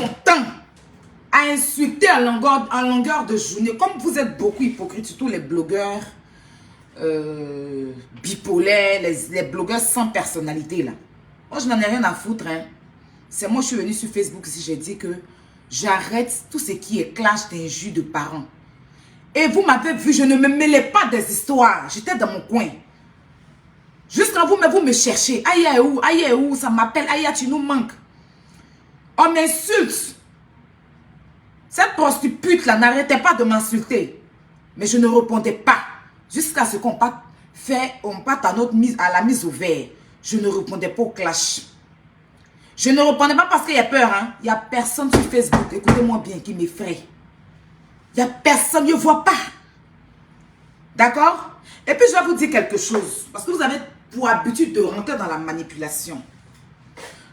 son temps à insulter en longueur de journée. Comme vous êtes beaucoup hypocrites, surtout les blogueurs bipolaires, les blogueurs sans personnalité là. Moi, je n'en ai rien à foutre. Hein. C'est moi, je suis venue sur Facebook ici, j'ai dit que j'arrête tout ce qui est clash d'injures de parents. Et vous m'avez vu, je ne me mêlais pas des histoires. J'étais dans mon coin. Jusqu'à vous me cherchez. Aïe, où, ça m'appelle. Aïe, tu nous manques. On m'insulte. Cette prostituée là n'arrêtait pas de m'insulter. Mais je ne répondais pas. Jusqu'à ce qu'on parte à la mise au vert. Je ne répondais pas au clash. Je ne répondais pas parce qu'il y a peur. Hein. Il n'y a personne sur Facebook, écoutez-moi bien, qui m'effraie. Il n'y a personne, je ne vois pas. D'accord? Et puis je vais vous dire quelque chose. Parce que vous avez pour habitude de rentrer dans la manipulation.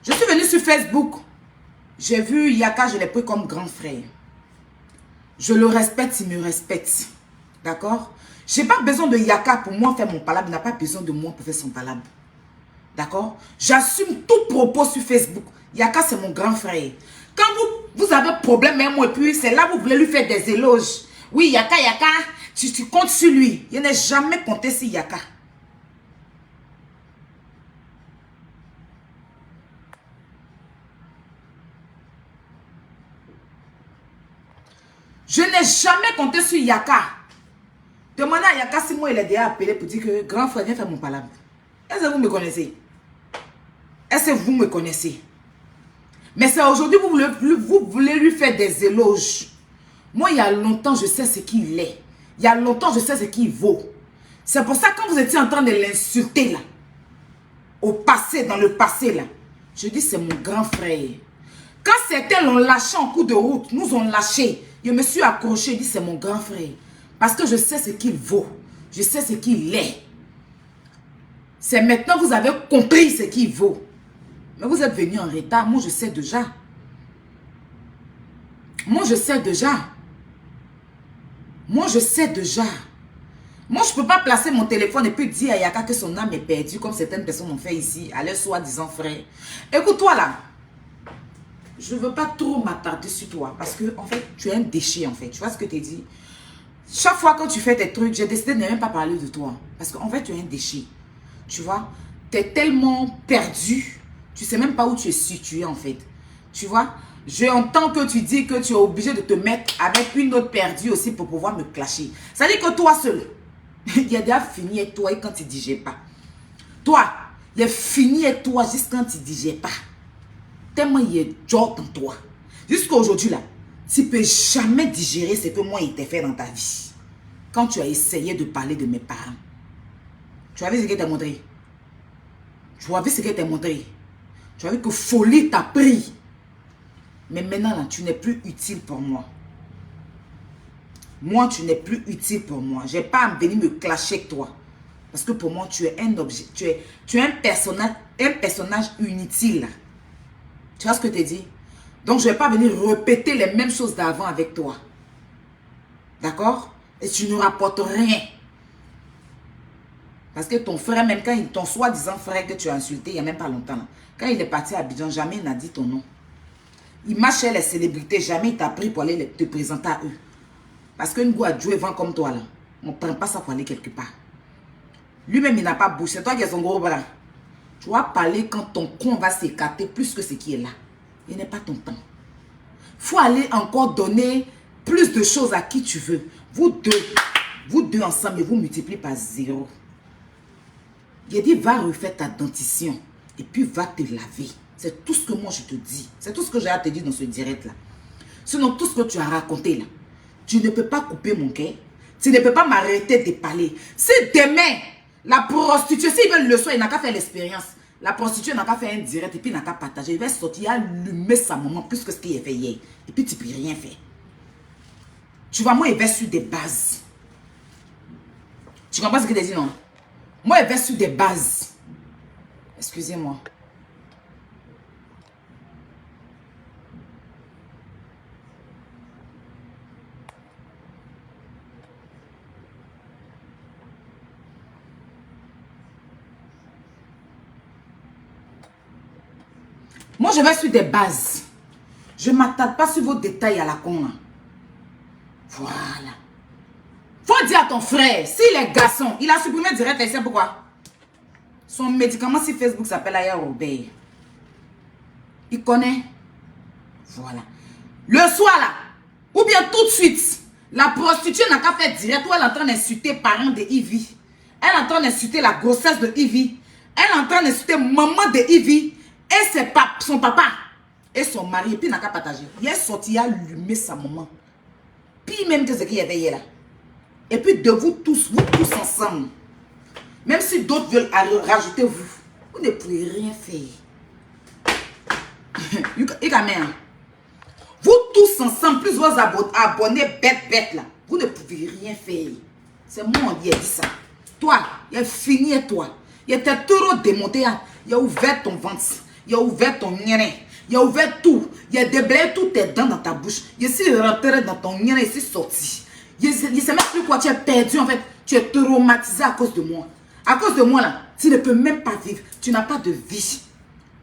Je suis venue sur Facebook. J'ai vu Yaka, je l'ai pris comme grand frère. Je le respecte, il me respecte. D'accord? Je n'ai pas besoin de Yaka pour moi faire mon palabre. Il n'a pas besoin de moi pour faire son palabre. D'accord? J'assume tout propos sur Facebook. Yaka, c'est mon grand frère. Quand vous avez problème, même moi, et puis c'est là que vous voulez lui faire des éloges. Oui, Yaka, tu comptes sur lui. Je n'ai jamais compté sur Yaka. Je n'ai jamais compté sur Yaka. Demandez à Yaka si moi il est déjà appelé pour dire que grand frère, viens faire mon palabre. Est-ce que vous me connaissez? Est-ce que vous me connaissez? Mais c'est aujourd'hui vous voulez lui faire des éloges. Moi, il y a longtemps, je sais ce qu'il est. Il y a longtemps, je sais ce qu'il vaut. C'est pour ça que quand vous étiez en train de l'insulter là, au passé, dans le passé là, je dis c'est mon grand frère. Quand certains l'ont lâché en cours de route, nous ont lâché. Je me suis accroché, je dis c'est mon grand frère. Parce que je sais ce qu'il vaut. Je sais ce qu'il est. C'est maintenant que vous avez compris ce qu'il vaut. Mais vous êtes venu en retard. Moi, je sais déjà. Moi, je sais déjà. Moi, je sais déjà. Moi, je ne peux pas placer mon téléphone et puis dire à Yaka que son âme est perdue, comme certaines personnes ont fait ici, à leur soi-disant frère. Écoute-toi là. Je ne veux pas trop m'attarder sur toi. Parce que, en fait, tu es un déchet, en fait. Tu vois ce que tu dis? Chaque fois que tu fais tes trucs, j'ai décidé de ne même pas parler de toi. Parce qu'en fait, tu es un déchet. Tu vois? Tu es tellement perdu. Tu ne sais même pas où tu es situé, en fait. Tu vois? J'entends que tu dis que tu es obligé de te mettre avec une autre perdue aussi pour pouvoir me clasher. Ça veut dire que toi seul, il a déjà fini avec toi et quand tu ne digères pas. Toi, il est fini avec toi juste quand tu ne digères pas. Tellement il est dur dans toi. Jusqu'à aujourd'hui, là, tu ne peux jamais digérer ce que moi, il t'a fait dans ta vie. Quand tu as essayé de parler de mes parents. Tu as vu ce qu'elle t'a montré? Tu as vu ce qu'elle t'a montré? Tu as vu que folie t'a pris. Mais maintenant, là, tu n'es plus utile pour moi. Moi, tu n'es plus utile pour moi. Je n'ai pas à venir me clasher avec toi. Parce que pour moi, tu es un objet. Tu es un personnage inutile. Tu vois ce que je te dis? Donc, je ne vais pas venir répéter les mêmes choses d'avant avec toi. D'accord? Et tu ne rapportes rien. Parce que ton frère, même quand ton soi-disant frère que tu as insulté il n'y a même pas longtemps, là, quand il est parti à Abidjan, jamais il n'a dit ton nom. Il marche chez les célébrités, jamais il t'a pris pour aller te présenter à eux. Parce qu'une go a joué vent comme toi, là, on ne prend pas ça pour aller quelque part. Lui-même, il n'a pas bouché. C'est toi qui as son gros bras. Tu vas parler quand ton con va s'écarter plus que ce qui est là. Il n'est pas ton temps. Il faut aller encore donner plus de choses à qui tu veux. Vous deux ensemble, vous multipliez par 0. Il a dit, va refaire ta dentition et puis va te laver. C'est tout ce que moi je te dis. C'est tout ce que j'ai à te dire dans ce direct-là. Sinon, tout ce que tu as raconté là, tu ne peux pas couper mon cœur. Tu ne peux pas m'arrêter de parler. Si demain, la prostituée, s'ils veulent le soir, il n'a qu'à faire l'expérience. La prostituée n'a qu'à faire un direct et puis il n'a qu'à partager. Il va sortir, allumer sa maman plus que ce qu'il a fait hier. Et puis tu ne peux rien faire. Tu vois, moi, il va sur des bases. Tu comprends ce que je dis, non? Moi, il va sur des bases. Excusez-moi. Moi, je vais sur des bases. Je ne m'attarde pas sur vos détails à la con. Là. Voilà. Faut dire à ton frère, s'il est garçon, il a supprimé direct, il sait pourquoi. Son médicament sur Facebook s'appelle Aya Robert. Il connaît. Voilà. Le soir là, ou bien tout de suite, la prostituée n'a qu'à faire direct où elle est en train d'insulter les parents de Ivy. Elle est en train d'insulter la grossesse de Ivy. Elle est en train d'insulter maman de Ivy et son papa et son mari. Et puis il n'a qu'à partager. Il est sorti, il a allumé sa maman. Puis même que ce qu'il y avait hier là. Et puis de vous tous ensemble. Même si d'autres veulent rajouter vous, vous ne pouvez rien faire. Vous tous ensemble, plus vos abonnés bêtes là, vous ne pouvez rien faire. C'est moi qui ai dit ça. Toi, il a fini et toi. Il était trop démonté. Il a ouvert ton ventre. Il a ouvert ton nez. Il a ouvert tout. Il a déblayé toutes tes dents dans ta bouche. Il est rentré dans ton nez et il est sorti. Il ne sait même plus quoi. Tu es perdu en fait. Tu es traumatisé à cause de moi. À cause de moi là, tu ne peux même pas vivre. Tu n'as pas de vie.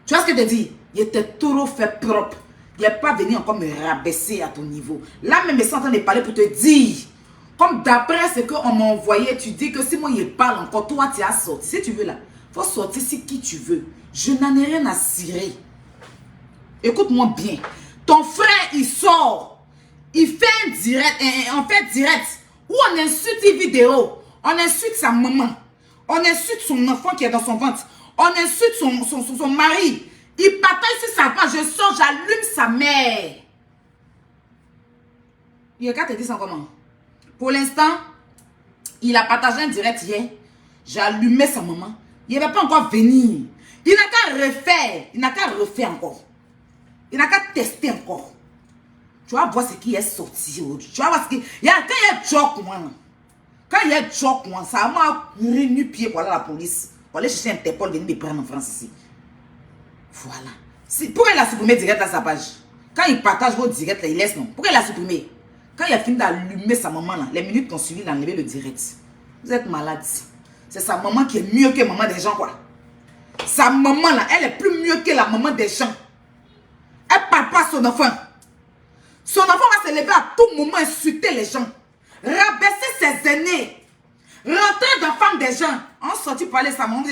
Tu vois ce que je te dis? Il était trop fait propre. Il n'est pas venu encore me rabaisser à ton niveau. Là même, je suis en train de parler pour te dire. Comme d'après ce qu'on m'a envoyé, tu dis que si moi il parle encore, toi tu as sorti. Si tu veux là, il faut sortir si qui tu veux. Je n'en ai rien à cirer. Écoute-moi bien. Ton frère, il sort. Il fait un direct, où on insulte une vidéo. On insulte sa maman. On insulte son enfant qui est dans son ventre. On insulte son mari. Il partage sur sa page. Je sors, j'allume sa mère. Il regarde te dire ça comment? Pour l'instant, il a partagé un direct hier. J'ai allumé sa maman. Il ne va pas encore venir. Il n'a qu'à refaire. Il n'a qu'à refaire encore. Il n'a qu'à tester encore. Tu vas voir ce qui est sorti aujourd'hui. Tu vas voir ce qui... Quand il y a joke, moi. Quand il y a joke, moi, ça m'a couru nu pied pour aller à la police. Pour aller chercher Interpol, venir me prendre en France ici. Voilà. Pourquoi il a supprimé direct à sa page? Quand il partage vos directs, là, il laisse non. Pourquoi il a supprimé? Quand il a fini d'allumer sa maman, là, les minutes qu'on suivi, il a enlevé le direct. Vous êtes malade. C'est sa maman qui est mieux que maman des gens, quoi. Sa maman, là, elle est plus mieux que la maman des gens. Elle ne parle pas à son enfant. Son enfant va se lever à tout moment, insulter les gens. Rabaisser ses aînés. Rentrer dans la femme des gens. On sortit pour aller sa maman.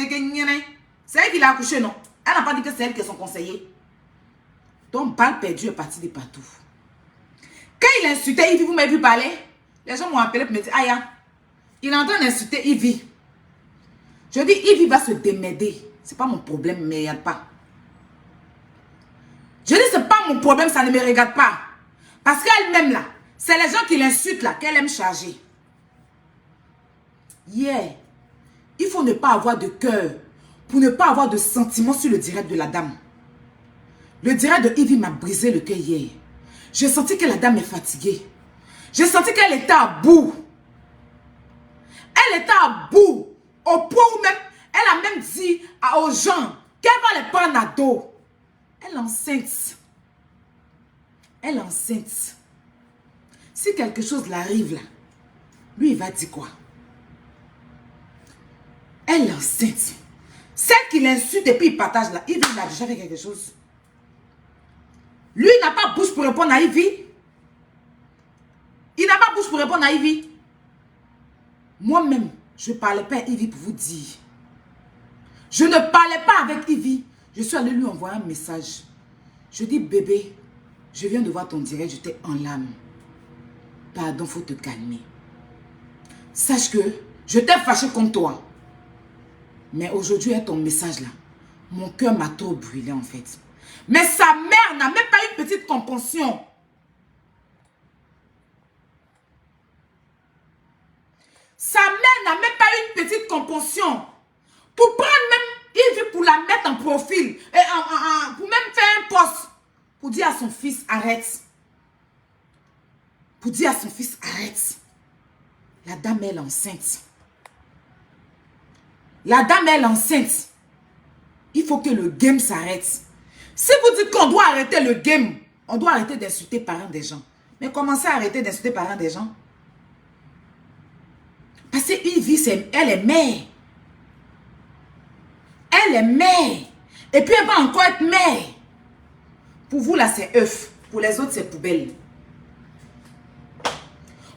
C'est elle qui l'a accouché, non? Elle n'a pas dit que c'est elle qui est son conseiller. Donc, balle perdue est partie de partout. Quand il a insulté Ivy, vous m'avez vu parler? Les gens m'ont appelé pour me dire, Aya, il est en train d'insulter Ivy. Je dis, Ivy va se démerder. Ce n'est pas mon problème, mais il n'y a pas. Je dis, ce n'est pas mon problème, ça ne me regarde pas. Parce qu'elle-même, là, c'est les gens qui l'insultent, là, qu'elle aime charger. Yeah. Il faut ne pas avoir de cœur pour ne pas avoir de sentiments sur le direct de la dame. Le direct de Ivy m'a brisé le cœur hier. J'ai senti que la dame est fatiguée. J'ai senti qu'elle était à bout. Elle était à bout. Au point où même, elle a même dit aux gens qu'elle va les prendre à dos. Elle est enceinte. Elle est enceinte. Si quelque chose l'arrive là, lui il va dire quoi? Elle est enceinte. Celle qui l'insulte et puis il partage là, Ivy il a déjà fait quelque chose. Lui il n'a pas bouche pour répondre à Ivy. Il n'a pas bouche pour répondre à Ivy. Moi-même, je ne parlais pas à Ivy pour vous dire. Je ne parlais pas avec Ivy. Je suis allée lui envoyer un message. Je dis, bébé, je viens de voir ton direct, j'étais en larmes. Pardon, il faut te calmer. Sache que je t'ai fâché contre toi. Mais aujourd'hui, avec ton message là, mon cœur m'a trop brûlé en fait. Mais sa mère n'a même pas une petite compassion. Sa mère n'a même pas une petite compassion. Pour prendre même Ivy pour la mettre en profil. Et pour même faire un post. Pour dire à son fils, arrête. Pour dire à son fils, arrête. La dame elle est enceinte. La dame elle est enceinte. Il faut que le game s'arrête. Si vous dites qu'on doit arrêter le game, on doit arrêter d'insulter les parents des gens. Mais commencez à arrêter d'insulter les parents des gens. Parce que Ivy, elle est mère. Elle est mère. Et puis elle va encore être mère. Pour vous là, c'est œuf. Pour les autres, c'est poubelle.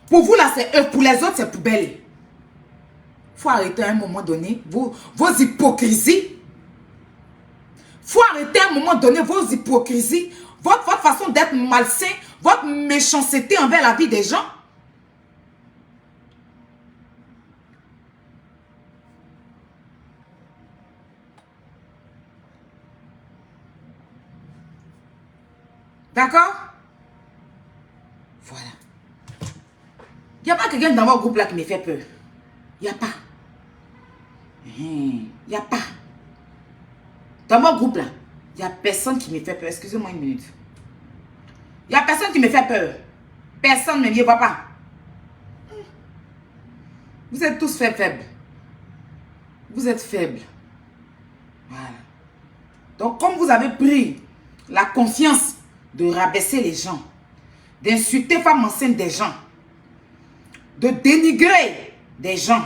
Pour vous, là, c'est eux. Pour les autres, c'est poubelle. Il faut arrêter à un moment donné vos hypocrisies. Il faut arrêter à un moment donné vos hypocrisies. Votre façon d'être malsain. Votre méchanceté envers la vie des gens. D'accord? Voilà. Il n'y a pas quelqu'un dans votre groupe là qui me fait peur. Il n'y a pas. Il n'y a pas. Dans mon groupe là, il n'y a personne qui me fait peur. Excusez-moi une minute. Il n'y a personne qui me fait peur. Personne ne me dit, papa. Vous êtes tous faibles. Vous êtes faibles. Voilà. Donc, comme vous avez pris la confiance de rabaisser les gens, d'insulter femmes enceintes des gens, de dénigrer des gens,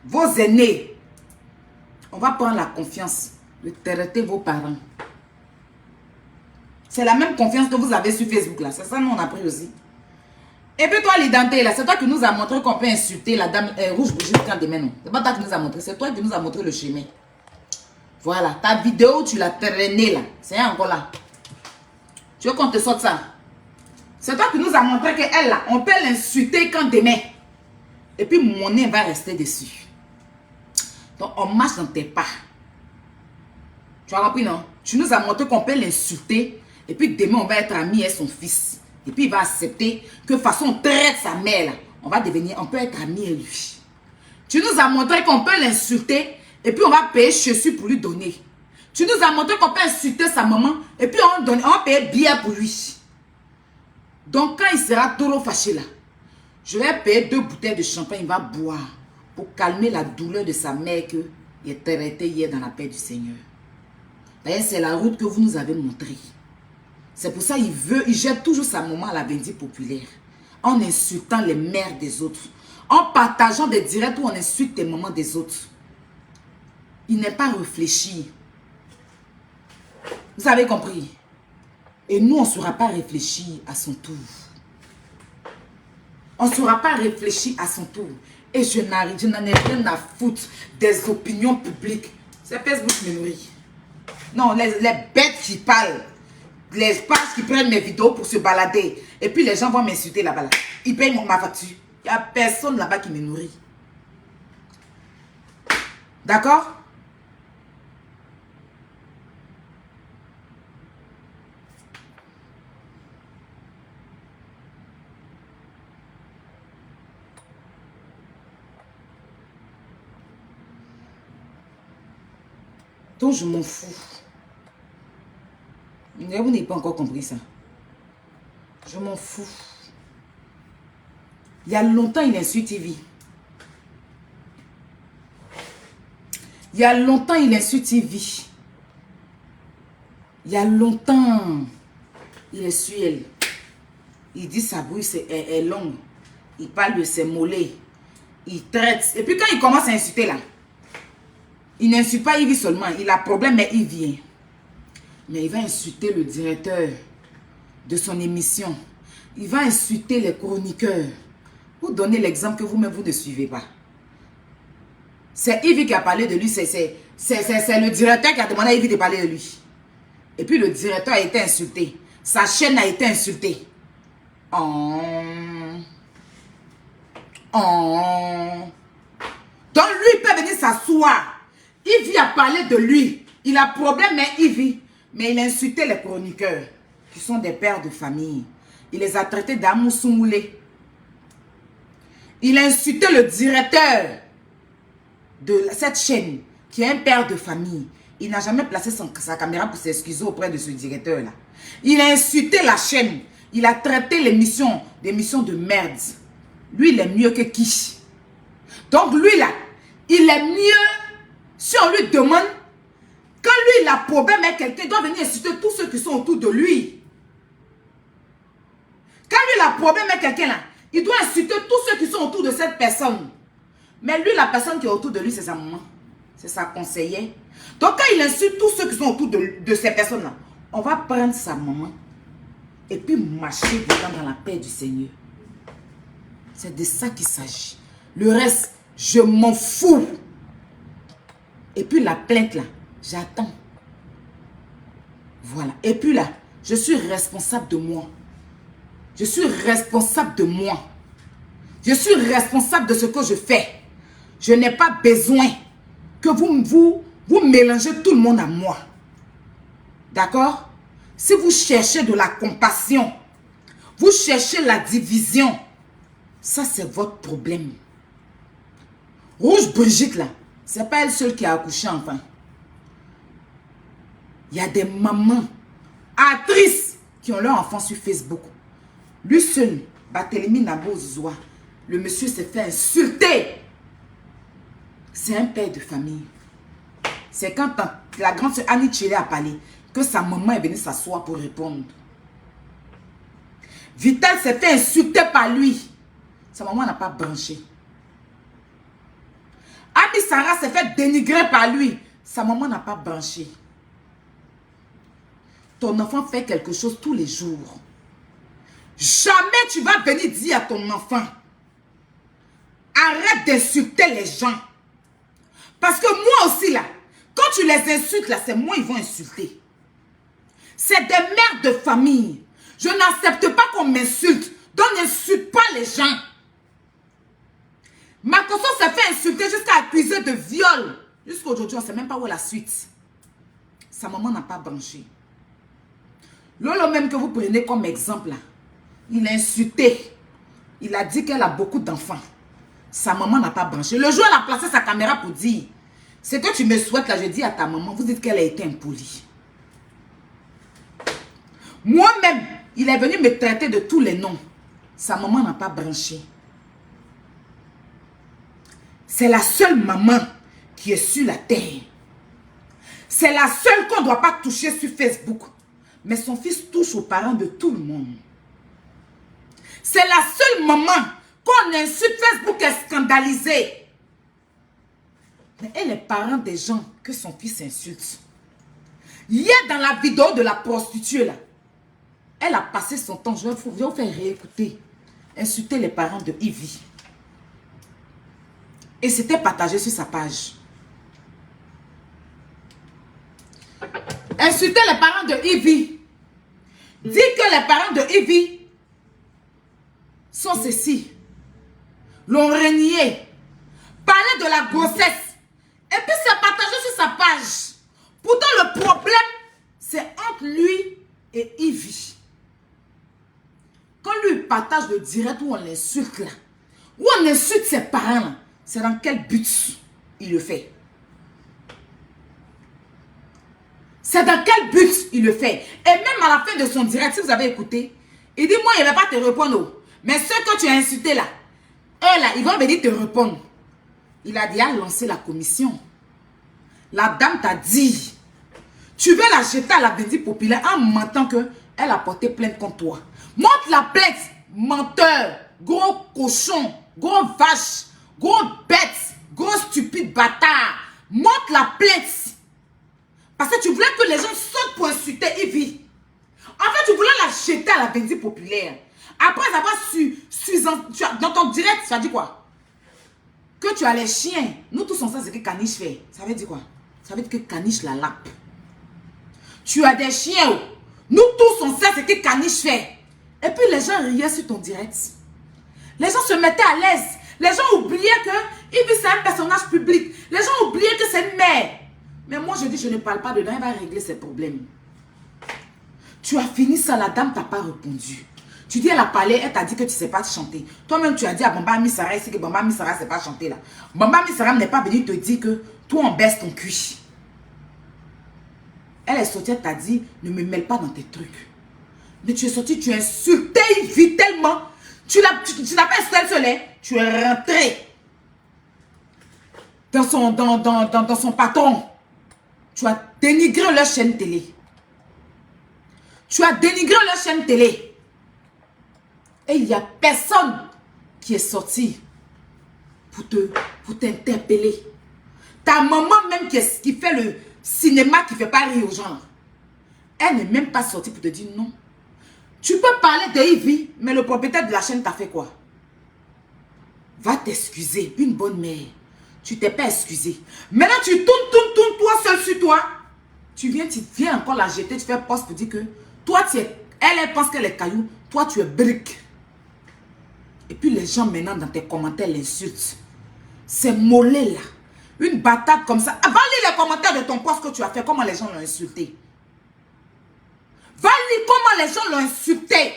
vos aînés, on va prendre la confiance de traiter vos parents. C'est la même confiance que vous avez sur Facebook là. C'est ça, nous on a pris aussi. Et puis toi, l'identité là, c'est toi qui nous a montré qu'on peut insulter la dame rouge bougie quand demain non. C'est pas toi qui nous a montré, c'est toi qui nous a montré le chemin. Voilà, ta vidéo, tu l'as traînée là. C'est encore là. Tu veux qu'on te sorte ça? C'est toi qui nous a montré qu'elle là, on peut l'insulter quand demain. Et puis mon nez va rester dessus. Donc on marche dans tes pas. Tu as compris non? Tu nous as montré qu'on peut l'insulter. Et puis demain on va être amis et son fils. Et puis il va accepter que de façon on traite sa mère là. On peut être amis et lui. Tu nous as montré qu'on peut l'insulter. Et puis on va payer chaussures pour lui donner. Tu nous as montré qu'on peut insulter sa maman. Et puis on va payer bière pour lui. Donc quand il sera trop fâché là, je vais payer 2 bouteilles de champagne, il va boire pour calmer la douleur de sa mère qu'il est traité hier dans la paix du Seigneur. D'ailleurs, c'est la route que vous nous avez montrée. C'est pour ça qu'il jette toujours sa maman à la vindicte populaire. En insultant les mères des autres. En partageant des directs où on insulte les mamans des autres. Il n'est pas réfléchi. Vous avez compris? Et nous, on ne saura pas réfléchir à son tour. On ne saura pas réfléchir à son tour. Et je n'en ai rien à foutre des opinions publiques. C'est Facebook qui me nourrit. Non, les bêtes qui parlent. Les pages qui prennent mes vidéos pour se balader. Et puis les gens vont m'insulter là-bas. Là. Ils payent ma facture. Il n'y a personne là-bas qui me nourrit. D'accord? Donc je m'en fous. Vous n'avez pas encore compris ça. Je m'en fous. Il y a longtemps, il insulte TV. Il y a longtemps, il insulte TV. Il y a longtemps, il est sur elle. Il dit sa bouille est longue. Il parle de ses mollets. Il traite. Et puis quand il commence à insulter là, il n'insulte pas Yves seulement. Il a problème, mais il vient. Mais il va insulter le directeur de son émission. Il va insulter les chroniqueurs. Vous donnez l'exemple que vous-même, vous ne suivez pas. C'est Yves qui a parlé de lui. C'est le directeur qui a demandé à Yves de parler de lui. Et puis le directeur a été insulté. Sa chaîne a été insultée. Donc lui, il peut venir s'asseoir. Yves a parlé de lui. Il a problème, mais Yves. Mais il a insulté les chroniqueurs, qui sont des pères de famille. Il les a traités d'amour soumoulé. Il a insulté le directeur de cette chaîne, qui est un père de famille. Il n'a jamais placé sa caméra pour s'excuser auprès de ce directeur-là. Il a insulté la chaîne. Il a traité l'émission, des émissions de merde. Lui, il est mieux que qui? Donc lui, là, il est mieux si on lui demande. Quand lui, il a problème avec quelqu'un, il doit venir insulter tous ceux qui sont autour de lui. Quand lui, il a problème avec quelqu'un, là, il doit insulter tous ceux qui sont autour de cette personne. Mais lui, la personne qui est autour de lui, c'est sa maman. C'est sa conseillère. Donc, quand il insulte tous ceux qui sont autour de ces personnes-là, on va prendre sa maman. et puis marcher dedans dans la paix du Seigneur. C'est de ça qu'il s'agit. Le reste, je m'en fous. Et puis la plainte là, j'attends. Voilà. Et puis là, je suis responsable de moi. Je suis responsable de moi. Je suis responsable de ce que je fais. Je n'ai pas besoin que vous mélangez tout le monde à moi. D'accord? Si vous cherchez de la compassion, vous cherchez la division, ça c'est votre problème. Rouge Brigitte là, c'est pas elle seule qui a accouché enfin. Il y a des mamans, actrices qui ont leur enfant sur Facebook. Lui seul, Barthélemy Nabo-Zoua, le monsieur s'est fait insulter. C'est un père de famille. C'est quand la grande sœur Annie Tchélé a parlé que sa maman est venue s'asseoir pour répondre. Vital s'est fait insulter par lui. Sa maman n'a pas branché. Ami Sarah s'est fait dénigrer par lui. Sa maman n'a pas branché. Ton enfant fait quelque chose tous les jours. Jamais tu vas venir dire à ton enfant, arrête d'insulter les gens. Parce que moi aussi là, quand tu les insultes là, c'est moi ils vont insulter. C'est des mères de famille. Je n'accepte pas qu'on m'insulte. Donc n'insulte pas les gens. Ma conscience s'est fait insulter jusqu'à accuser de viol. Jusqu'à aujourd'hui, on ne sait même pas où est la suite. Sa maman n'a pas branché. Lolo même que vous prenez comme exemple là, il a insulté. Il a dit qu'elle a beaucoup d'enfants. Sa maman n'a pas branché. Le jour où elle a placé sa caméra pour dire, c'est que tu me souhaites là, je dis à ta maman, vous dites qu'elle a été impolie. Moi-même, il est venu me traiter de tous les noms. Sa maman n'a pas branché. C'est la seule maman qui est sur la terre. C'est la seule qu'on ne doit pas toucher sur Facebook. Mais son fils touche aux parents de tout le monde. C'est la seule maman qu'on insulte. Facebook est scandalisée. Mais elle est parent des gens que son fils insulte. Hier, dans la vidéo de la prostituée, là, elle a passé son temps, je vais vous faire réécouter, insulter les parents de Ivy. Et c'était partagé sur sa page. Insulter les parents de Ivy. Dire que les parents de Ivy sont ceci. L'ont renié. Parler de la grossesse. Et puis c'est partagé sur sa page. Pourtant le problème, c'est entre lui et Ivy. Quand lui partage le direct où on l'insulte là, où on insulte ses parents là, c'est dans quel but il le fait? C'est dans quel but il le fait? Et même à la fin de son direct, si vous avez écouté, il dit, moi, il ne va pas te répondre. Mais ceux que tu as insultés là, eux là, ils vont venir te répondre. Il a déjà lancé la commission. La dame t'a dit, tu veux la jeter à la bendite populaire en mentant qu'elle a porté plainte contre toi. Montre la plainte, menteur, gros cochon, gros vache, gros bête, gros stupide bâtard. Montre la plainte. Parce que tu voulais que les gens sautent pour insulter Ivy. En fait, tu voulais la jeter à la bendite populaire. Après avoir dans ton direct, ça dit quoi? Que tu as les chiens. Nous tous on sait ce que Caniche fait. Ça veut dire quoi? Ça veut dire que Caniche la lappe. Tu as des chiens. Nous tous on sait ce que Caniche fait. Et puis les gens riaient sur ton direct. Les gens se mettaient à l'aise. Les gens oubliaient que Ivy c'est un personnage public. Les gens oubliaient que c'est une mère. Mais moi je dis je ne parle pas dedans. Elle va régler ses problèmes. Tu as fini ça, la dame t'a pas répondu. Tu dis elle a parlé, elle t'a dit que tu ne sais pas chanter. Toi-même tu as dit à Bamba Misara ici que Bamba Misara ne sait pas chanter là. Bamba Misara n'est pas venu te dire que toi on baisse ton cul. Elle est sortie, elle t'a dit ne me mêle pas dans tes trucs. Mais tu es sorti, tu as insulté Ivy tellement. Tu n'as pas insulté seul, tu es rentré dans son patron. Tu as dénigré leur chaîne télé. Tu as dénigré leur chaîne télé. Et il n'y a personne qui est sorti pour t'interpeller. Ta maman même qui fait le cinéma qui ne fait pas rire aux gens. Elle n'est même pas sortie pour te dire non. Tu peux parler de Ivy, mais le propriétaire de la chaîne t'a fait quoi? Va t'excuser, une bonne mère. Tu t'es pas excusé. Maintenant, tu tournes, toi seul sur toi. Tu viens encore la jeter, tu fais poste pour dire que toi, elle pense qu'elle est caillou, toi, tu es brique. Et puis les gens maintenant dans tes commentaires l'insultent. C'est mollet là. Une bataille comme ça. Va lire les commentaires de ton poste que tu as fait, comment les gens l'ont insulté. Va lire comment les gens l'ont insulté.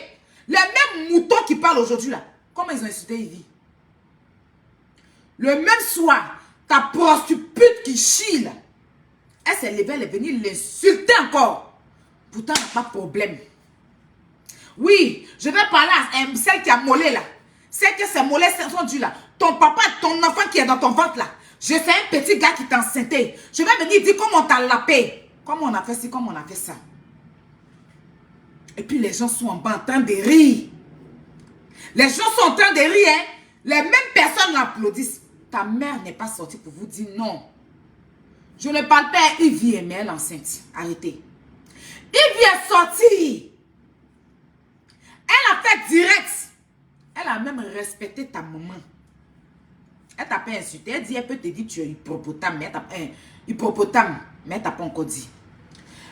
Les mêmes moutons qui parlent aujourd'hui là. Comment ils ont insulté Ivy? Le même soir, ta prostituée qui chie là. Elle s'est levée, elle est venue l'insulter encore. Pourtant, elle n'a pas de problème. Oui, je vais parler à celle qui a mollet là. Celle que ses mollets sont dus là. Ton papa, ton enfant qui est dans ton ventre là. Je sais un petit gars qui t'a enceinté. Je vais venir dire comment on t'a lapé. Comment on a fait ci, comment on a fait ça. Et puis les gens sont en bas en train de rire. Les gens sont en train de rire. Hein? Les mêmes personnes l'applaudissent. Ta mère n'est pas sortie pour vous dire non. Je ne parle pas à Ivy, mais elle est enceinte. Arrêtez. Ivy est sortie. Elle a fait direct. Elle a même respecté ta maman. Elle t'a pas insulté. Elle dit, elle peut te dire tu es hippopotame, mais elle t'a pas encore dit.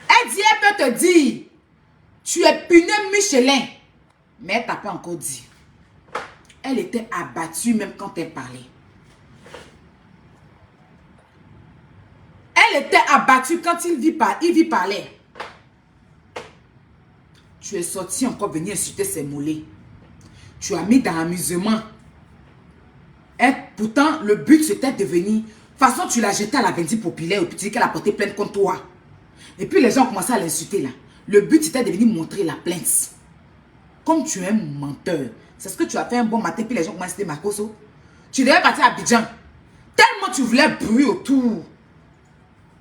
Elle dit, elle peut te dire tu es Punet Michelin, mais elle t'a pas encore dit. Elle était abattue même quand elle parlait. Elle était abattue quand Ivy parlait. Tu es sorti encore venir insulter ses mollets. Tu as mis dans l'amusement. Et pourtant, le but c'était de venir. De toute façon, tu l'as jeté à la vendue populaire et puis tu dis qu'elle a porté plainte contre toi. Et puis les gens ont commencé à l'insulter là. Le but c'était de venir montrer la plainte. Comme tu es un menteur. C'est ce que tu as fait un bon matin puis les gens commencent à dire Makosso. Tu devais partir à Abidjan. Tellement tu voulais bruit autour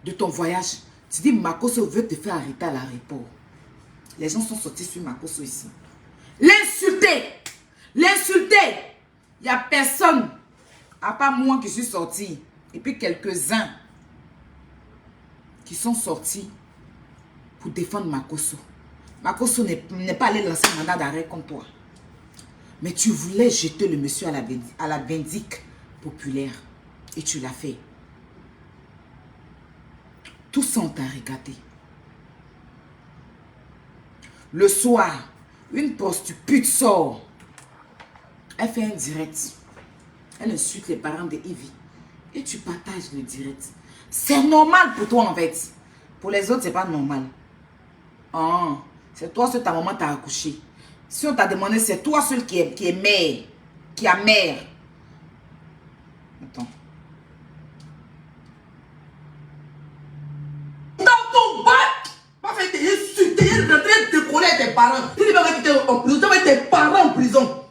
de ton voyage. Tu dis Makosso veut te faire arrêter à l'aéroport. Les gens sont sortis sur Makosso ici. L'insulter. L'insulter. Il n'y a personne, à part moi qui suis sorti. Et puis quelques-uns qui sont sortis pour défendre Makosso. Makosso n'est pas allé lancer un mandat d'arrêt contre toi. Mais tu voulais jeter le monsieur à la vindicte populaire. Et tu l'as fait. Tout ça, on t'a regardé. Le soir, une prostituée sort. Elle fait un direct. Elle insulte les parents de Ivy. Et tu partages le direct. C'est normal pour toi en fait. Pour les autres, c'est pas normal. Oh, c'est toi seul ta maman t'a accouché. Si on t'a demandé, c'est toi seul qui est mère. Qui a mère. Attends. Dans ton bac, pas fait t'insulter, de décoller tes parents. Tu vas mettre en prison, tu vas mettre tes parents en prison.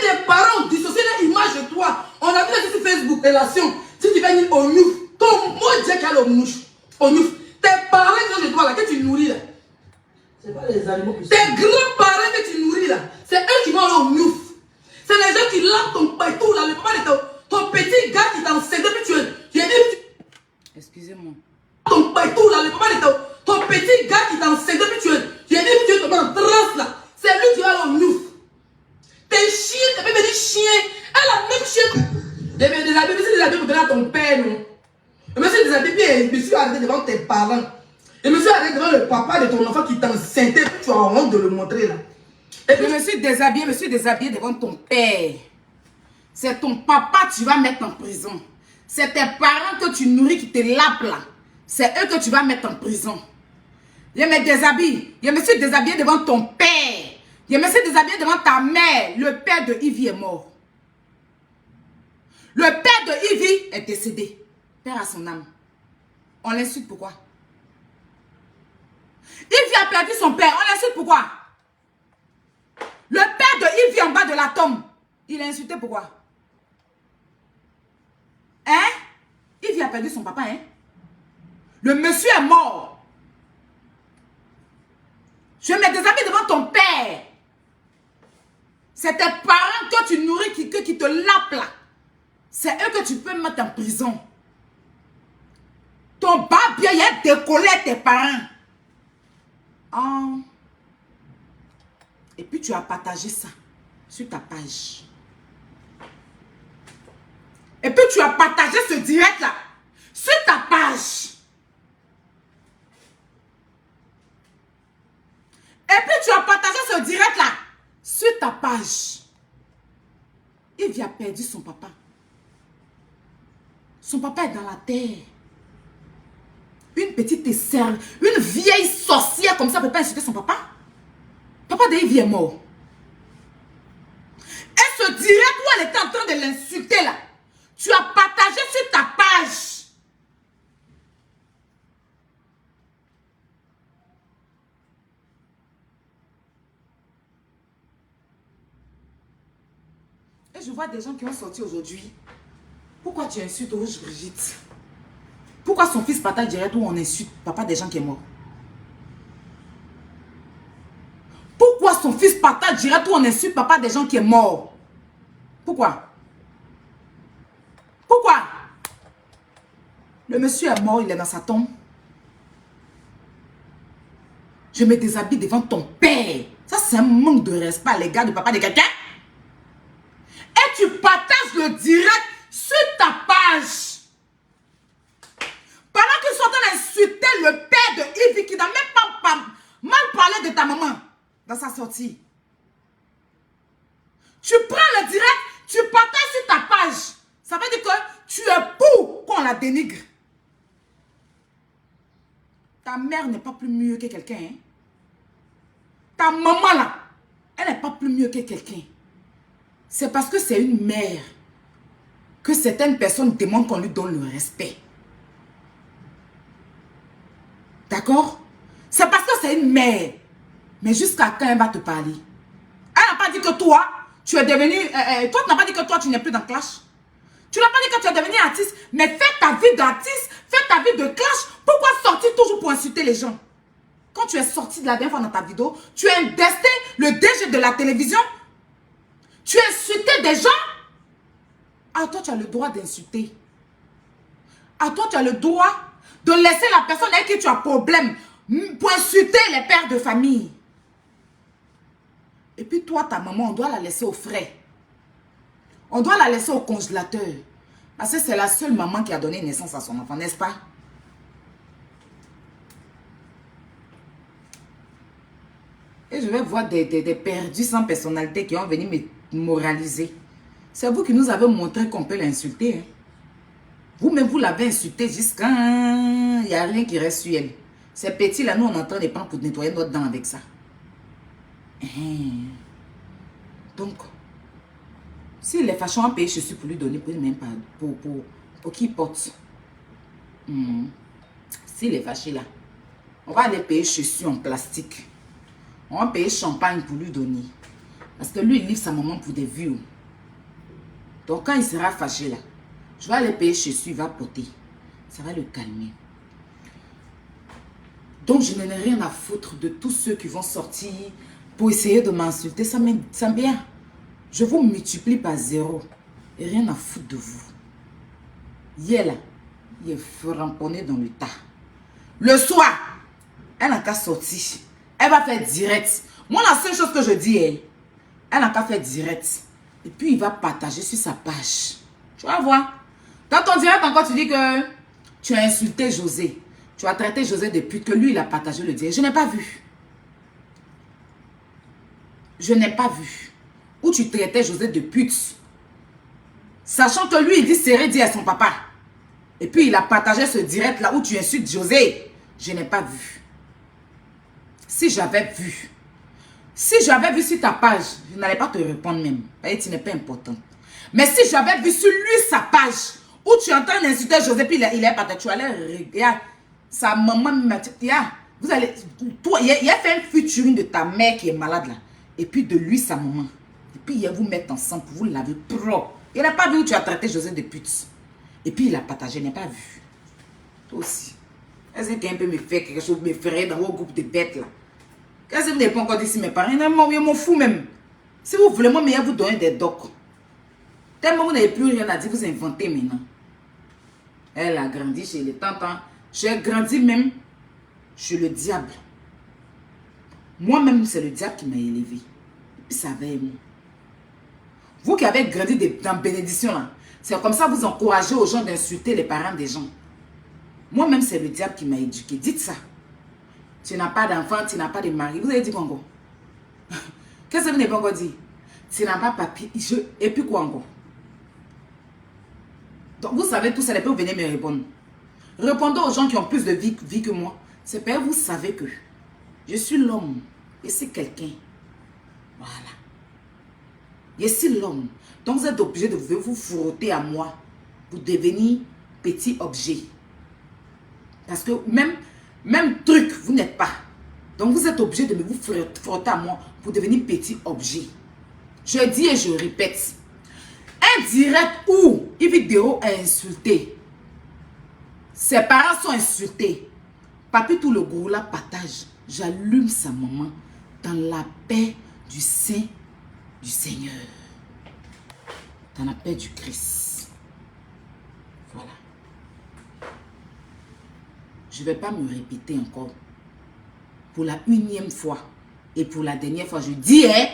Tes parents dissocient l'image de toi. On a vu ça sur Facebook, relation. Si tu vas venir au Nouf, ton mot dit qu'il y a le mouche. Au Nouf, tes parents qui sont de toi là, que tu nourris là. C'est pas les animaux qui sont. Tes grands-parents que tu nourris là, c'est eux qui vont aller au Nouf. C'est les gens qui lavent ton paitou là, le papa de ton petit gars qui t'a enseigné, puis tu es dit. Excusez-moi. Ton paitou là, le papa de ton petit gars qui t'a enseigné, puis tu es tombé en transe là. C'est lui qui va aller au Nouf. Tes chiens, t'as même dit chien. Elle a même chien. Des habits pour donner à ton père, non? Et monsieur des habits, puis monsieur arrêté devant tes parents. Et monsieur arrêté devant le papa de ton enfant qui t'enceinte, puis tu as honte de le montrer là. Et puis monsieur déshabillé devant ton père. C'est ton papa que tu vas mettre en prison. C'est tes parents que tu nourris qui te lapent là. C'est eux que tu vas mettre en prison. Il me déshabille. Il monsieur déshabillé devant ton père. Il me s'est déshabillé devant ta mère. Le père de Ivy est mort. Le père de Ivy est décédé. Père à son âme. On l'insulte pourquoi? Ivy a perdu son père. On l'insulte pourquoi? Le père de Ivy en bas de la tombe. Il a insulté pourquoi? Hein? Ivy a perdu son papa, hein? Le monsieur est mort. Je me déshabille devant ton père. C'est tes parents que tu nourris qui te lapent là. C'est eux que tu peux mettre en prison. Ton bas bien, il a décollé tes parents. Oh. Et puis tu as partagé ça sur ta page. Et puis tu as partagé ce direct-là sur ta page. Et puis tu as partagé ce direct-là sur ta page. Yves a perdu son papa. Son papa est dans la terre. Une petite essence, une vieille sorcière comme ça ne peut pas insulter son papa. Papa de Yves est mort. Et ce direct où elle était en train de l'insulter là, tu as partagé sur ta page. Et je vois des gens qui ont sorti aujourd'hui. Pourquoi tu insultes Rouge Brigitte? Pourquoi son fils partage direct où on insulte papa des gens qui est mort? Pourquoi son fils partage direct où on insulte papa des gens qui est mort? Pourquoi? Pourquoi? Le monsieur est mort, il est dans sa tombe. Je me déshabille devant ton père. Ça, c'est un manque de respect à l'égard du papa de quelqu'un. Et tu partages le direct sur ta page. Pendant qu'ils sont en train d'insulter le père de Yves qui n'a même pas mal parlé de ta maman dans sa sortie. Tu prends le direct, tu partages sur ta page. Ça veut dire que tu es pour qu'on la dénigre. Ta mère n'est pas plus mieux que quelqu'un. Hein? Ta maman là, elle n'est pas plus mieux que quelqu'un. C'est parce que c'est une mère que certaines personnes demandent qu'on lui donne le respect. D'accord? C'est parce que c'est une mère. Mais jusqu'à quand elle va te parler? Elle n'a pas dit que toi, tu es devenu... toi, tu n'as pas dit que toi, tu n'es plus dans Clash. Tu n'as pas dit que tu es devenu artiste. Mais fais ta vie d'artiste, fais ta vie de Clash. Pourquoi sortir toujours pour insulter les gens? Quand tu es sorti de la dernière fois dans ta vidéo, tu as indesté le DG de la télévision. Tu as insulté des gens. À toi, tu as le droit d'insulter. À toi, tu as le droit de laisser la personne avec qui tu as problème pour insulter les pères de famille. Et puis toi, ta maman, on doit la laisser au frais. On doit la laisser au congélateur. Parce que c'est la seule maman qui a donné naissance à son enfant, n'est-ce pas? Et je vais voir des perdus sans personnalité qui ont venu me moraliser. C'est vous qui nous avez montré qu'on peut l'insulter. Hein? Vous-même, vous l'avez insulté jusqu'à... Il n'y a rien qui reste sur elle. Ces petits-là, nous, on est en train de prendre pour nettoyer notre dent avec ça. Donc, s'il est fâché, on va payer chaussures pour lui donner, pour même pas, pour qu'il porte. S'il est fâché là, on va aller payer chaussures en plastique. On va payer champagne pour lui donner. Parce que lui, il livre sa maman pour des vues. Donc, quand il sera fâché là, je vais aller payer chaussures, il va porter. Ça va le calmer. Donc, je n'en ai rien à foutre de tous ceux qui vont sortir pour essayer de m'insulter. Ça me vient. Je vous multiplie par 0. Et rien à foutre de vous. Hier là, il est framponné dans le tas. Le soir, elle n'a qu'à sortir. Elle va faire direct. Moi, la seule chose que je dis, elle n'a qu'à faire direct. Et puis, il va partager sur sa page. Tu vas voir. Dans ton direct, encore, tu dis que tu as insulté José. Tu as traité José de pute, que lui, il a partagé le direct. Je n'ai pas vu. Je n'ai pas vu. Où tu traitais José de pute. Sachant que lui, il dit serré, dit à son papa. Et puis, il a partagé ce direct là où tu insultes José. Je n'ai pas vu. Si j'avais vu sur ta page, je n'allais pas te répondre même. Tu n'es pas importante. Mais si j'avais vu sur lui sa page, où tu es en train d'insulter José, puis il est parti, tu allais regarder sa maman, vous allez, toi, il a fait un featuring de ta mère qui est malade là, et puis de lui sa maman. Et puis il va vous mettre ensemble pour vous laver propre. Il n'a pas vu où tu as traité José de pute. Et puis il a partagé, il n'a pas vu. Toi aussi. Est-ce que quelqu'un peut me faire quelque chose, me faire dans vos groupes de bêtes là? Qu'est-ce que vous n'avez pas encore dit si mes parents? Ils m'en fous même. Si vous voulez, moi, vous donner des docs. Tellement vous n'avez plus rien à dire, vous inventez maintenant. Elle a grandi chez les tantans. J'ai grandi même chez le diable. Moi-même, c'est le diable qui m'a élevé. Puis ça avait moi. Vous qui avez grandi dans bénédiction, là, c'est comme ça vous encouragez aux gens d'insulter les parents des gens. Moi-même, c'est le diable qui m'a éduqué. Dites ça. Tu n'as pas d'enfant, tu n'as pas de mari. Vous avez dit quoi encore? Qu'est-ce que vous n'avez pas encore dit? Tu n'as pas papier. Et puis quoi encore? Donc vous savez tout ça, les peuples, vous venez me répondre. Répondez aux gens qui ont plus de vie que moi. C'est parce que vous savez que je suis l'homme et c'est quelqu'un. Voilà. Je suis l'homme. Donc vous êtes obligé de vous frotter à moi pour devenir petit objet. Parce que même truc, vous n'êtes pas. Donc vous êtes obligé de vous frotter à moi pour devenir petit objet. Je dis et je répète. Un direct où une vidéo est insultée. Ses parents sont insultés. Papi tout le gros là partage. J'allume sa maman dans la paix du sein du Seigneur. Dans la paix du Christ. Voilà. Je ne vais pas me répéter encore. Pour la 1e fois et pour la dernière fois, je dis, hein,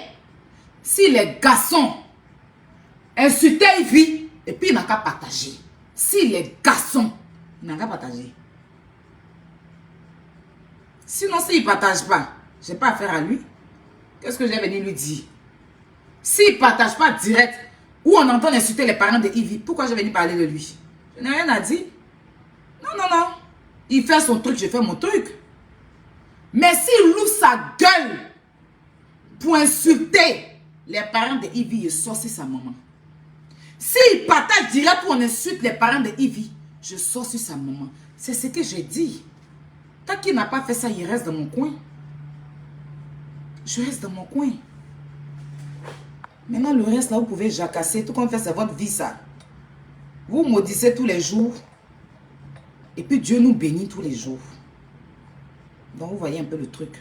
si les garçons insultaient Ivy, et puis il n'a qu'à partager. Si les garçons, il n'a qu'à partager. Sinon, s'il ne partage pas, je n'ai pas affaire à lui. Qu'est-ce que je vais venir lui dire? S'il ne partage pas direct, ou on entend insulter les parents de Ivy, pourquoi je vais venir parler de lui? Je n'ai rien à dire. Non, non, non. Il fait son truc, je fais mon truc. Mais s'il loue sa gueule pour insulter les parents de Ivy, je sors sur sa maman. S'il partage direct pour on insulte les parents de Ivy, je sors sur sa maman. C'est ce que j'ai dit. Tant qu'il n'a pas fait ça, il reste dans mon coin. Je reste dans mon coin. Maintenant, le reste, là, vous pouvez jacasser. Tout comme fait, c'est votre vie, ça. Vous maudissez tous les jours. Et puis, Dieu nous bénit tous les jours. Donc, vous voyez un peu le truc.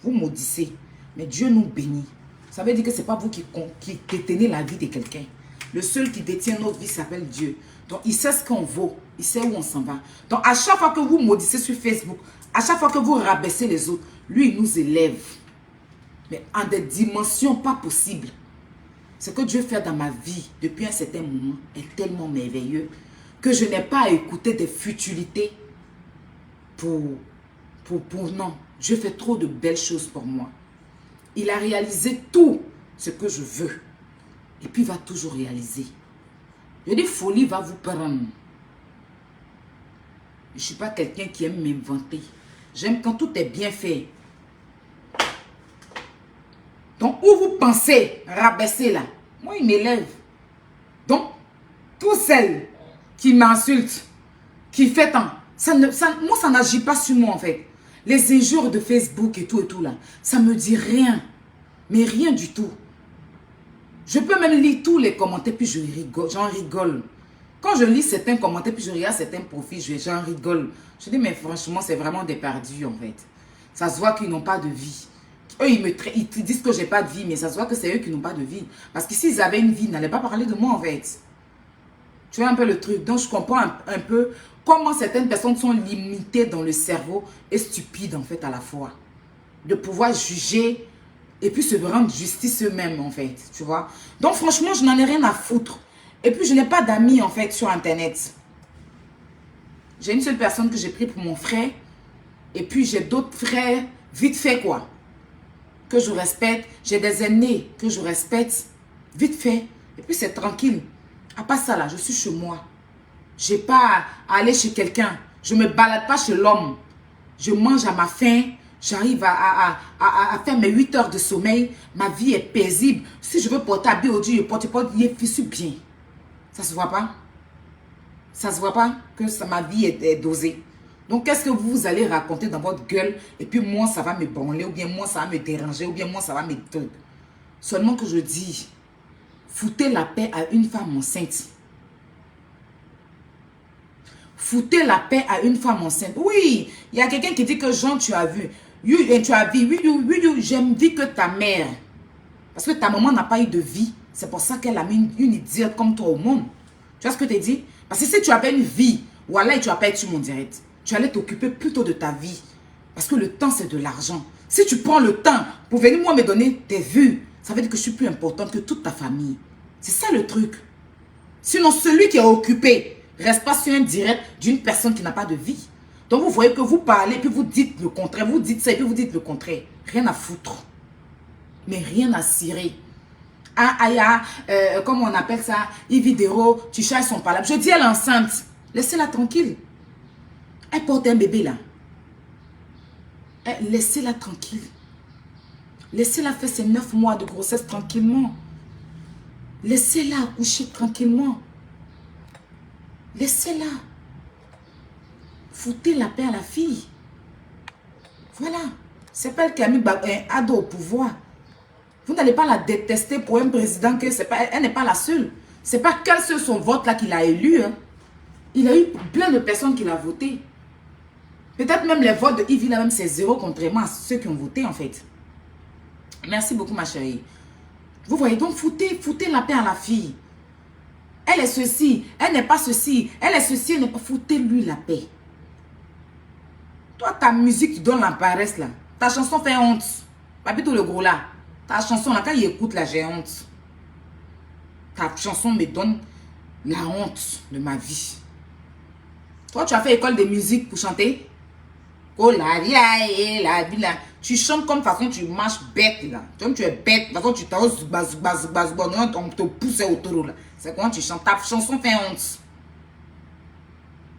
Vous maudissez. Mais Dieu nous bénit. Ça veut dire que ce n'est pas vous qui détenez la vie de quelqu'un. Le seul qui détient notre vie s'appelle Dieu. Donc, il sait ce qu'on vaut. Il sait où on s'en va. Donc, à chaque fois que vous maudissez sur Facebook, à chaque fois que vous rabaissez les autres, lui, il nous élève. Mais en des dimensions pas possibles. Ce que Dieu fait dans ma vie depuis un certain moment est tellement merveilleux que je n'ai pas à écouter des futilités pour non. Dieu fait trop de belles choses pour moi. Il a réalisé tout ce que je veux. Et puis il va toujours réaliser. Je dis folie va vous prendre. Je ne suis pas quelqu'un qui aime m'inventer. J'aime quand tout est bien fait. Donc, où vous pensez rabaisser là, moi, il m'élève. Donc, toutes celles qui m'insultent, qui fait tant, moi, ça n'agit pas sur moi, en fait. Les injures de Facebook et tout là, ça me dit rien. Mais rien du tout. Je peux même lire tous les commentaires, puis j'en rigole. Quand je lis certains commentaires, puis je regarde certains profils, j'en rigole. Je dis, mais franchement, c'est vraiment des perdus, en fait. Ça se voit qu'ils n'ont pas de vie. Eux, ils disent que j'ai pas de vie, mais ça se voit que c'est eux qui n'ont pas de vie. Parce que s'ils avaient une vie, ils n'allaient pas parler de moi, en fait. Tu vois un peu le truc. Donc, je comprends un peu comment certaines personnes sont limitées dans le cerveau et stupides, en fait, à la fois. De pouvoir juger et puis se rendre justice eux-mêmes, en fait. Tu vois. Donc, franchement, je n'en ai rien à foutre. Et puis, je n'ai pas d'amis, en fait, sur Internet. J'ai une seule personne que j'ai pris pour mon frère. Et puis, j'ai d'autres frères, vite fait, quoi. Que je respecte. J'ai des aînés que je respecte. Vite fait. Et puis, c'est tranquille. À part ça, là, je suis chez moi. Je n'ai pas à aller chez quelqu'un. Je ne me balade pas chez l'homme. Je mange à ma faim. J'arrive à faire mes 8 heures de sommeil. Ma vie est paisible. Si je veux porter habit au Dieu, je porte fichu bien. Ça se voit pas? Ça se voit pas que ma vie est dosée. Donc, qu'est-ce que vous allez raconter dans votre gueule? Et puis, moi, ça va me branler. Ou bien, moi, ça va me déranger. Ou bien, moi, ça va me... Seulement que je dis, foutez la paix à une femme enceinte. Foutez la paix à une femme enceinte. Oui, il y a quelqu'un qui dit que Jean, tu as vu. Tu as vu. Oui, j'aime vie que ta mère. Parce que ta maman n'a pas eu de vie. C'est pour ça qu'elle a mis une idiote comme toi au monde. Tu vois ce que je te dis? Parce que si tu avais une vie, voilà, tu n'as pas été mon direct. Tu allais t'occuper plutôt de ta vie. Parce que le temps, c'est de l'argent. Si tu prends le temps pour venir moi me donner tes vues, ça veut dire que je suis plus importante que toute ta famille. C'est ça le truc. Sinon, celui qui est occupé reste pas sur un direct d'une personne qui n'a pas de vie. Donc, vous voyez que vous parlez, puis vous dites le contraire. Vous dites ça, et puis vous dites le contraire. Rien à foutre. Mais rien à cirer. Ah, Aya, comment on appelle ça? Ividero, tu cherches son palabre. Je dis, elle est enceinte. Laissez-la tranquille. Elle porte un bébé là. Laissez-la tranquille. Laissez-la faire ses 9 mois de grossesse tranquillement. Laissez-la accoucher tranquillement. Laissez-la. Foutez la paix à la fille. Voilà. C'est pas elle qui a mis un ado au pouvoir. Vous n'allez pas la détester pour un président que c'est pas, elle n'est pas la seule. C'est pas qu'elle seule son vote là qu'il a élu. Hein. Il a eu plein de personnes qui l'ont voté. Peut-être même les votes de Yves, là même c'est zéro contrairement à ceux qui ont voté en fait. Merci beaucoup ma chérie. Vous voyez donc foutez la paix à la fille. Elle est ceci, elle n'est pas ceci, elle est ceci, elle n'est pas. Foutez-lui la paix. Toi ta musique tu donnes la paresse là. Ta chanson fait honte. Papi tout le gros là. Ta chanson là quand il écoute là j'ai honte. Ta chanson me donne la honte de ma vie. Toi tu as fait école de musique pour chanter. Oh la vie la vie là. Tu chantes comme façon tu marches bête là. Comme tu es bête, façon tu t'as on te pousse autour là. C'est comment tu chantes. Ta chanson fait honte.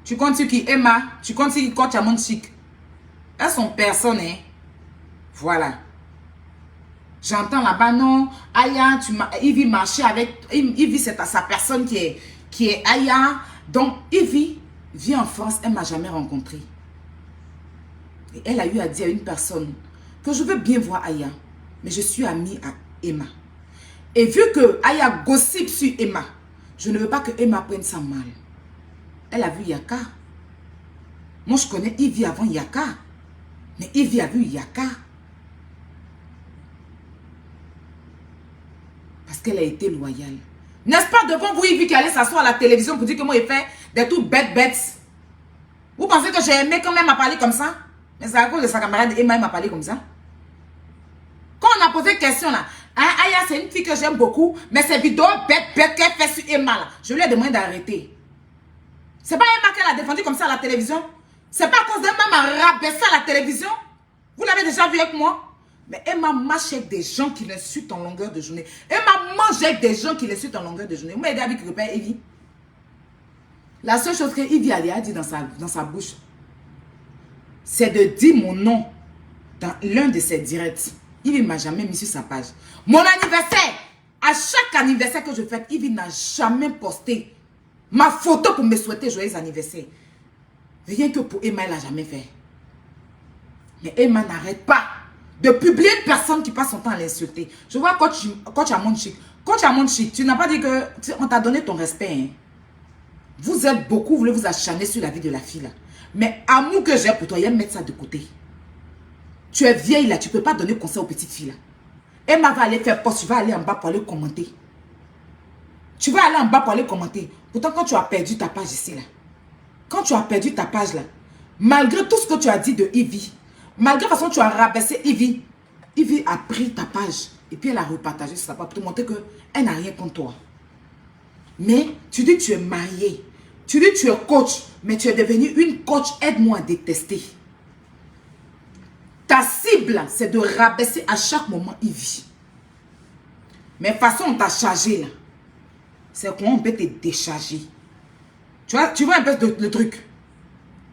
Tu comptes sur qui? Emma. Tu comptes sur qui? Coach à mon chic. Elles sont personnes hein. Voilà. J'entends là-bas non. Aya, Ivy marcher avec. Ivy c'est sa personne qui est Aya. Donc Ivy vit en France. Elle m'a jamais rencontré. Et elle a eu à dire à une personne que je veux bien voir Aya, mais je suis amie à Emma. Et vu que Aya gossip sur Emma, je ne veux pas que Emma prenne ça mal. Elle a vu Yaka. Moi, je connais Ivy avant Yaka. Mais Ivy a vu Yaka. Parce qu'elle a été loyale. N'est-ce pas devant vous, Ivy, qui allait s'asseoir à la télévision pour dire que moi, il fait des trucs bêtes. Vous pensez que j'ai aimé quand même m'a parlé comme ça? Mais c'est à cause de sa camarade Emma, il m'a parlé comme ça. Quand on a posé question là, hein, Aya, c'est une fille que j'aime beaucoup, mais ces vidéos bêtes qu'elle fait sur Emma là, je lui ai demandé d'arrêter. C'est pas Emma qu'elle a défendu comme ça à la télévision. C'est pas à cause d'Emma m'a rabaissé à la télévision. Vous l'avez déjà vu avec moi. Mais Emma marche avec des gens qui l'insultent en longueur de journée. Emma mange avec des gens qui l'insultent en longueur de journée. Vous m'avez dit avec le père Evie. La seule chose que Evie a dit dans sa bouche, c'est de dire mon nom dans l'un de ses directs. Ivy ne m'a jamais mis sur sa page. Mon anniversaire, à chaque anniversaire que je fête, Ivy n'a jamais posté ma photo pour me souhaiter joyeux anniversaire. Rien que pour Emma, elle n'a jamais fait. Mais Emma n'arrête pas de publier une personne qui passe son temps à l'insulter. Je vois coach Amon Chic. Coach Amon Chic, tu n'as pas dit que on t'a donné ton respect. Hein? Vous êtes beaucoup, vous voulez vous acharner sur la vie de la fille là. Mais amour que j'ai pour toi, il y a mettre ça de côté. Tu es vieille là, tu ne peux pas donner conseil aux petites filles là. Emma va aller faire poste, tu vas aller en bas pour aller commenter. Tu vas aller en bas pour aller commenter. Pourtant, quand tu as perdu ta page ici là, quand tu as perdu ta page là, malgré tout ce que tu as dit de Ivy, malgré la façon dont tu as rabaissé Ivy, Ivy a pris ta page et puis elle a repartagé sur sa page pour te montrer qu'elle n'a rien contre toi. Mais tu dis que tu es mariée. Tu dis que tu es coach, mais tu es devenue une coach. Aide-moi à détester. Ta cible, c'est de rabaisser à chaque moment Ivy. Mais façon on t'a chargé là, c'est comment on peut te décharger. Tu vois un peu le truc.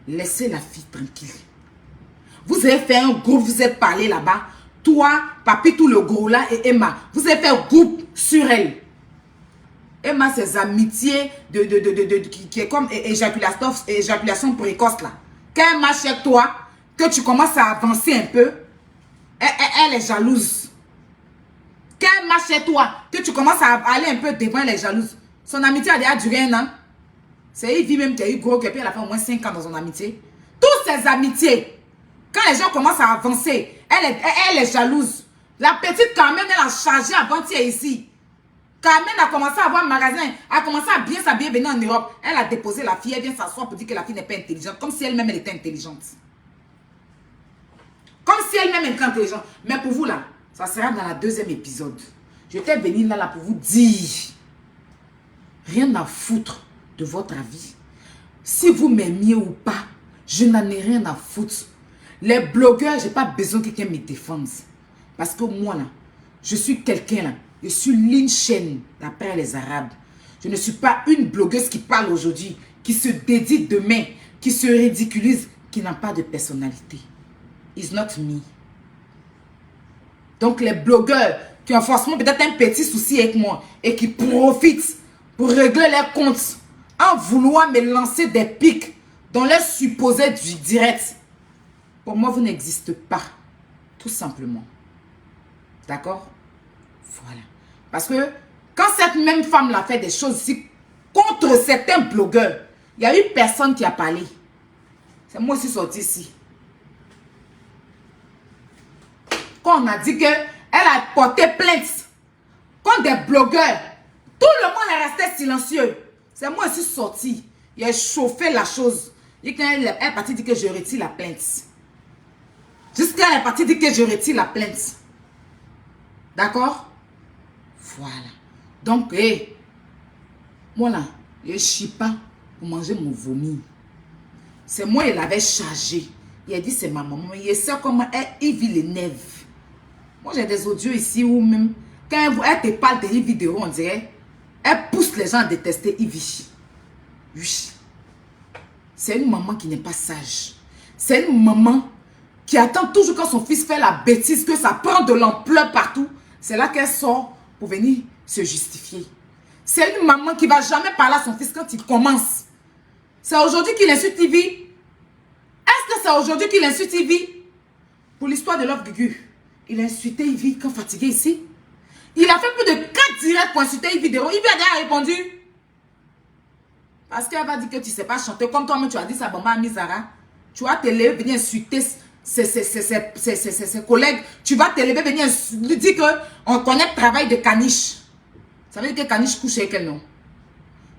Laissez la fille tranquille. Vous avez fait un groupe, vous êtes parlé là-bas. Toi, Papi, tout le gros là et Emma. Vous avez fait un groupe sur elle. Emma, ses amitiés qui est comme éjaculation précoce là. Quand elle marche avec toi, que tu commences à avancer un peu, elle est jalouse. Quand elle marche avec toi, que tu commences à aller un peu devant, elle est jalouse. Son amitié a déjà duré un an. C'est Ivy même qui a eu gros, et puis elle a fait au moins 5 ans dans son amitié. Toutes ses amitiés, quand les gens commencent à avancer, elle est jalouse. La petite Carmen, elle a chargé avant-hier ici. Carmen a commencé à avoir un magasin, a commencé à bien s'habiller, venir en Europe. Elle a déposé la fille, elle vient s'asseoir pour dire que la fille n'est pas intelligente. Comme si elle-même, elle était intelligente. Comme si elle-même était intelligente. Mais pour vous là, ça sera dans la 2e épisode. J'étais venu là pour vous dire. Rien à foutre de votre avis. Si vous m'aimiez ou pas, je n'en ai rien à foutre. Les blogueurs, je n'ai pas besoin que quelqu'un me défende. Parce que moi, là, je suis quelqu'un, là. Je suis Lin Chen, d'après les Arabes. Je ne suis pas une blogueuse qui parle aujourd'hui, qui se dédie demain, qui se ridiculise, qui n'a pas de personnalité. It's not me. Donc, les blogueurs qui ont forcément peut-être un petit souci avec moi et qui profitent pour régler leurs comptes en vouloir me lancer des pics dans les supposés du direct. Pour moi, vous n'existez pas. Tout simplement. D'accord? Voilà. Parce que quand cette même femme-là fait des choses ici contre certains blogueurs, il n'y a eu personne qui a parlé. C'est moi aussi sorti ici. Quand on a dit qu'elle a porté plainte contre des blogueurs, tout le monde est resté silencieux. C'est moi aussi sorti. Il a chauffé la chose. Et quand elle est partie dire que je retire la plainte. Jusqu'à elle est partie dire que je retire la plainte. D'accord? Voilà. Donc, moi là, je ne chie pas pour manger mon vomi. C'est moi, il avait chargé. Il a dit, c'est ma maman. Il sait comment il vit les nerfs. Moi, j'ai des audios ici où même, quand elle te parle de vidéo, on dirait, elle pousse les gens à détester Ivy. Oui. C'est une maman qui n'est pas sage. C'est une maman qui attend toujours quand son fils fait la bêtise, que ça prend de l'ampleur partout. C'est là qu'elle sort pour venir se justifier. C'est une maman qui ne va jamais parler à son fils quand il commence. C'est aujourd'hui qu'il insulte Ivy. Est-ce que c'est aujourd'hui qu'il insulte Ivy? Pour l'histoire de Love Gugu, il a insulté Ivy quand fatigué ici. Il a fait plus de 4 directs pour insulter Ivy. Ivy a déjà répondu. Parce qu'elle va dire que tu ne sais pas chanter. Comme toi-même, tu as dit ça à Bamba Amizara. Tu vas te lever, venir insulter ses collègues. Tu vas te lever, venir lui dire qu'on connaît le travail de Caniche. Ça veut dire que Caniche couche avec elle, non?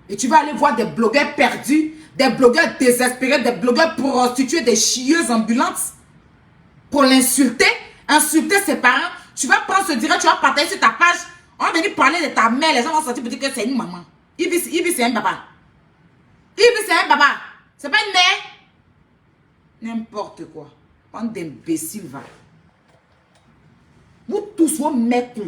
Et tu vas aller voir des blogueurs perdus, des blogueurs désespérés, des blogueurs prostituées, des chieuses ambulantes pour l'insulter, insulter ses parents. Tu vas prendre ce direct, tu vas partager sur ta page. On va venir parler de ta mère. Les gens vont sortir pour dire que c'est une maman. Ivy, c'est un papa. Ivy, c'est un papa. C'est pas une mère. N'importe quoi. Bande d'imbéciles, va. Vous tous, vos mecs.